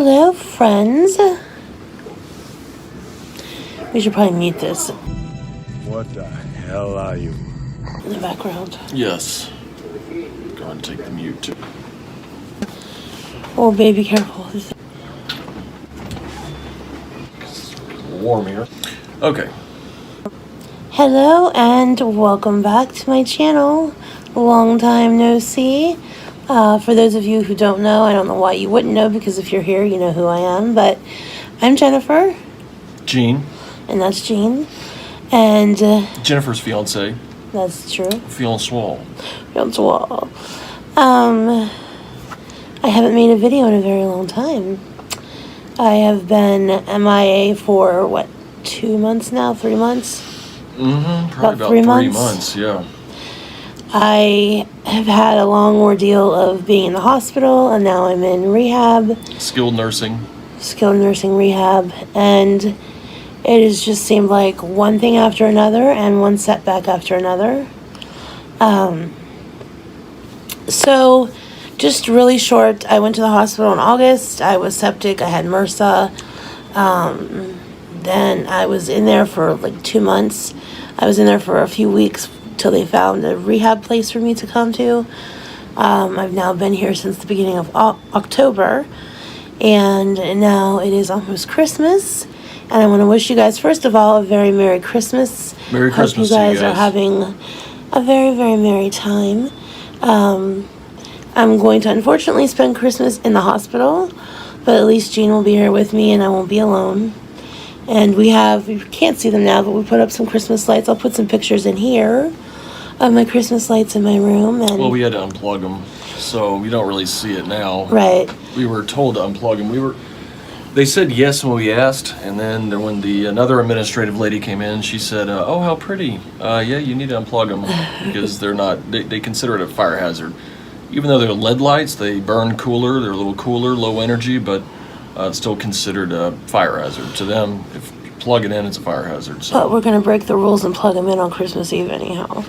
Hello, friends. We should probably mute this What the hell are you? in the background. Yes. Go ahead and take the mute too. Oh, baby, careful. It's warm here. Okay. Hello, and welcome back to my channel. Long time no see. For those of you who don't know, I don't know why you wouldn't know, because if you're here, you know who I am. But I'm Jennifer. Gene. And that's Jean. And Jennifer's fiance. that's true. Fiancé. That's all. I haven't made a video in a very long time. I have been MIA for, 2 months now? 3 months? Probably about 3 months, yeah. I have had a long ordeal of being in the hospital, and now I'm in rehab. Skilled nursing rehab, and it has just seemed like one thing after another and one setback after another. So just really short, I went to the hospital in August. I was septic. I had MRSA. Then I was in there for 2 months. I was in there for a few weeks till they found a rehab place for me to come to. I've now been here since the beginning of October, and now it is almost Christmas, and I want to wish you guys, first of all, a very Merry Christmas. Merry Christmas to you guys. Hope you guys are having a very, very merry time. I'm going to unfortunately spend Christmas in the hospital, but at least Jean will be here with me and I won't be alone. And you can't see them now, but we put up some Christmas lights. I'll put some pictures in here of my Christmas lights in my room. And well, we had to unplug them, so you don't really see it now. Right. We were told to unplug them. They said yes when we asked, and then when another administrative lady came in, she said, "Oh, how pretty! Yeah, you need to unplug them because they're not. They consider it a fire hazard, even though they're LED lights. They burn cooler. They're a little cooler, low energy, but it's still considered a fire hazard to them. If you plug it in, it's a fire hazard. So. But we're gonna break the rules and plug them in on Christmas Eve anyhow.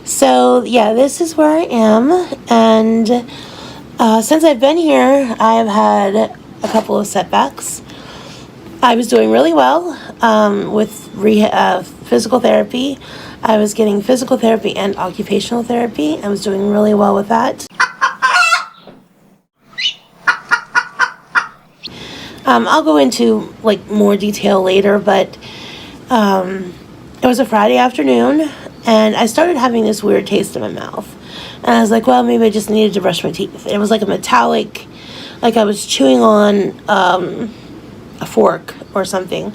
So yeah, this is where I am, and since I've been here, I've had a couple of setbacks. I was doing really well with physical therapy. I was getting physical therapy and occupational therapy. I was doing really well with that. I'll go into more detail later, but it was a Friday afternoon, and I started having this weird taste in my mouth. And I was like, well, maybe I just needed to brush my teeth. It was like a metallic, like I was chewing on a fork or something.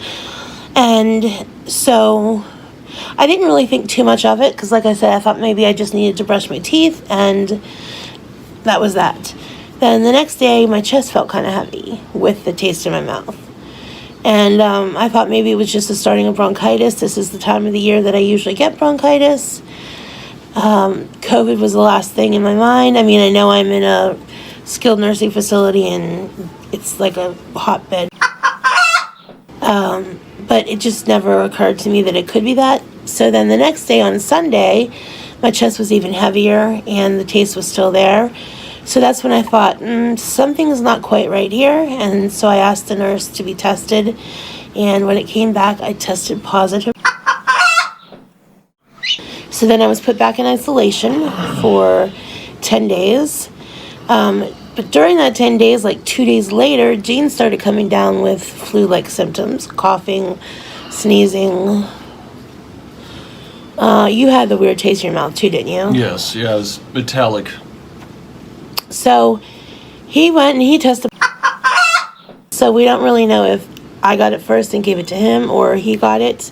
And so I didn't really think too much of it, because like I said, I thought maybe I just needed to brush my teeth, and that was that. Then the next day, my chest felt kind of heavy with the taste in my mouth. And I thought maybe it was just the starting of bronchitis. This is the time of the year that I usually get bronchitis. COVID was the last thing in my mind. I mean, I know I'm in a skilled nursing facility and it's like a hotbed. But it just never occurred to me that it could be that. So then the next day on Sunday, my chest was even heavier and the taste was still there. So that's when I thought, something's not quite right here. And so I asked the nurse to be tested. And when it came back, I tested positive. So then I was put back in isolation for 10 days. But during that 10 days, 2 days later, Jean started coming down with flu-like symptoms, coughing, sneezing. You had the weird taste in your mouth too, didn't you? Yes, yeah, it was metallic. So he went and he tested. So we don't really know if I got it first and gave it to him, or he got it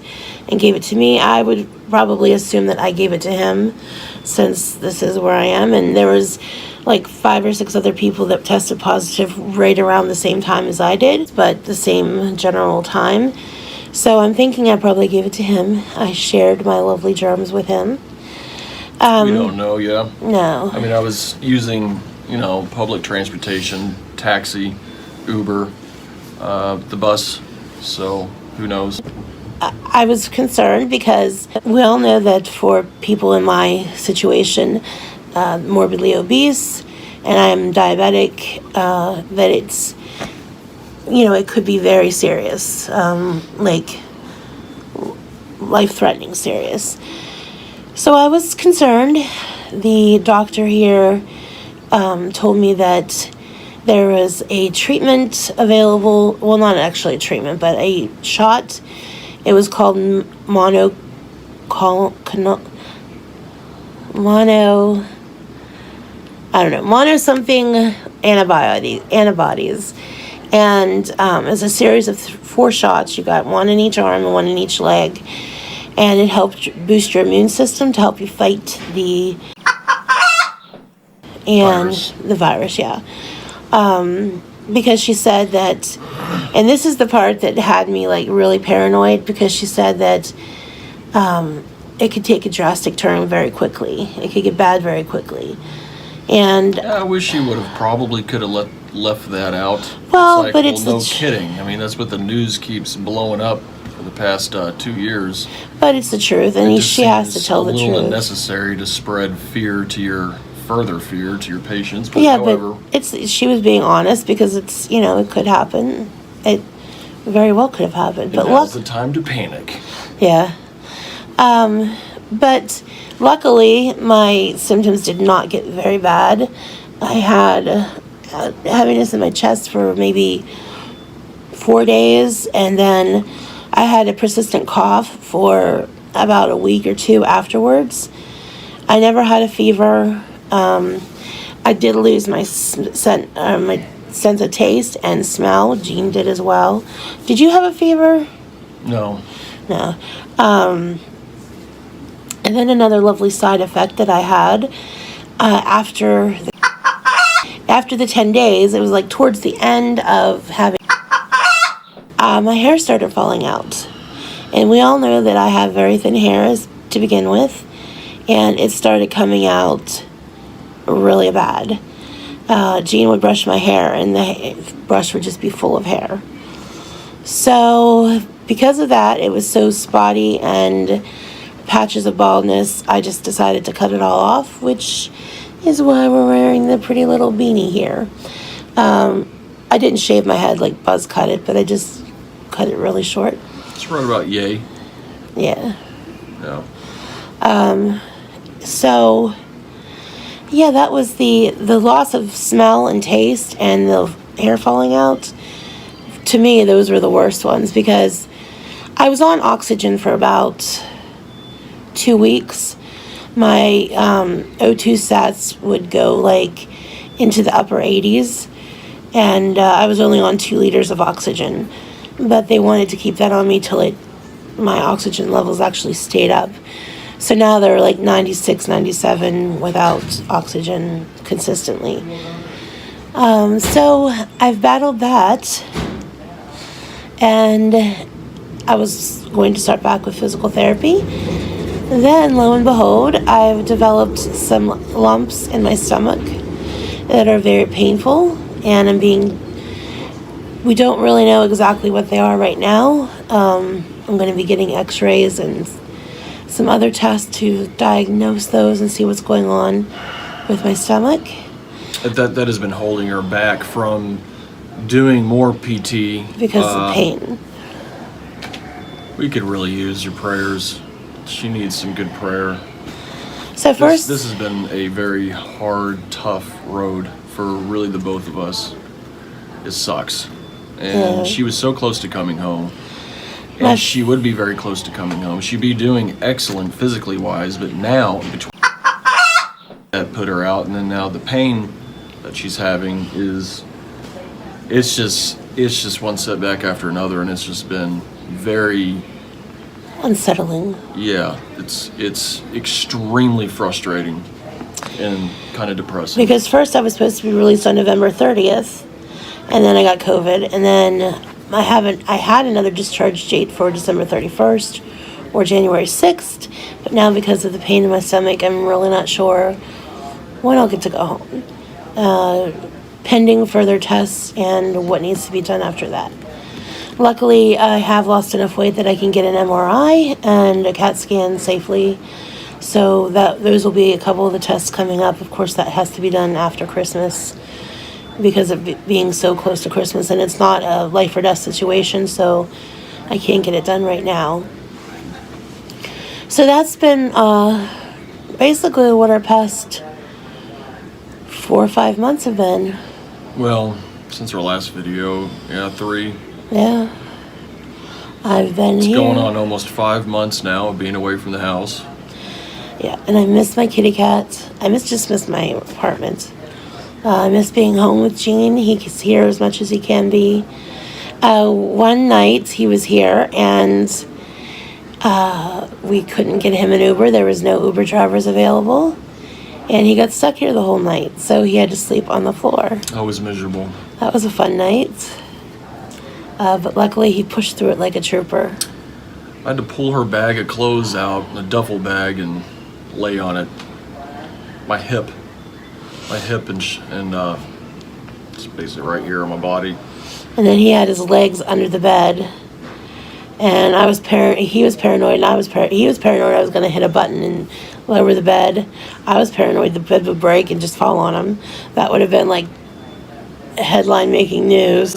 and gave it to me. I would probably assume that I gave it to him, since this is where I am. And there was 5 or 6 other people that tested positive right around the same time as I did, but the same general time. So I'm thinking I probably gave it to him. I shared my lovely germs with him. We don't know, yeah. No. I mean, I was using, public transportation, taxi, Uber, the bus, so who knows? I was concerned because we all know that for people in my situation, morbidly obese, and I'm diabetic, that it's, it could be very serious, like life-threatening serious. So I was concerned. The doctor here told me that there was a treatment available. Well, not actually a treatment, but a shot. It was called mono something antibodies. And it's a series of 4 shots. You got 1 in each arm and 1 in each leg. And it helped boost your immune system to help you fight the virus, yeah. Because she said that, and this is the part that had me like really paranoid, because she said that it could take a drastic turn very quickly. It could get bad very quickly. And I wish she would have probably could have left that out. Well, it's like, but it's no kidding. I mean, that's what the news keeps blowing up for the past 2 years. But it's the truth, and she has to tell the truth. It's a little unnecessary to spread further fear to your patients. But yeah, however, but she was being honest, because it's, it could happen. It very well could have happened. But now's the time to panic. Yeah. But luckily, my symptoms did not get very bad. I had heaviness in my chest for maybe 4 days, and then I had a persistent cough for about a week or 2 afterwards. I never had a fever. I did lose my my sense of taste and smell. Jean did as well. Did you have a fever? No. No. And then another lovely side effect that I had after the 10 days, it was like towards the end of having, my hair started falling out. And we all know that I have very thin hair to begin with, and it started coming out really bad. Jean would brush my hair, and the brush would just be full of hair. So because of that, it was so spotty and patches of baldness, I just decided to cut it all off, which is why we're wearing the pretty little beanie here. I didn't shave my head like Buzz cut it, but I just cut it really short. It's right about yay. Yeah. No. So, yeah, that was the loss of smell and taste and the hair falling out. To me, those were the worst ones, because I was on oxygen for about 2 weeks. My O2 sats would go like into the upper 80s, and I was only on 2 liters of oxygen, but they wanted to keep that on me till my oxygen levels actually stayed up. So now they're like 96, 97 without oxygen consistently. So I've battled that, and I was going to start back with physical therapy. Then, lo and behold, I've developed some lumps in my stomach that are very painful, and we don't really know exactly what they are right now. I'm going to be getting x-rays and some other tests to diagnose those and see what's going on with my stomach. That has been holding her back from doing more PT. Because of pain. We could really use your prayers. She needs some good prayer. So first, this has been a very hard, tough road for really the both of us. It sucks. And she was so close to coming home. And she would be very close to coming home. She'd be doing excellent physically wise, but now between that put her out, and then now the pain that she's having it's just one setback after another, and it's just been very unsettling. Yeah, it's extremely frustrating and kind of depressing. Because first I was supposed to be released on November 30th, and then I got COVID, and then I had another discharge date for December 31st or January 6th, but now because of the pain in my stomach, I'm really not sure when I'll get to go home. Pending further tests and what needs to be done after that. Luckily, I have lost enough weight that I can get an MRI and a CAT scan safely So those will be a couple of the tests coming up. Of course, that has to be done after Christmas because of it being so close to Christmas, and it's not a life or death situation, so I can't get it done right now. So that's been basically what our past 4 or 5 months have been. Well, since our last video, 3. Yeah. I've been It's here. going on almost 5 months now of being away from the house. Yeah, and I miss my kitty cat. I just miss my apartment. I miss being home with Gene. He's here as much as he can be. One night he was here and we couldn't get him an Uber. There was no Uber drivers available. And he got stuck here the whole night. So he had to sleep on the floor. I was miserable. That was a fun night. But luckily he pushed through it like a trooper. I had to pull her bag of clothes out, a duffel bag, and lay on it. My hip and it's basically right here on my body. And then he had his legs under the bed. And he was paranoid, and he was paranoid I was going to hit a button and lower the bed. I was paranoid the bed would break and just fall on him. That would have been like headline making news.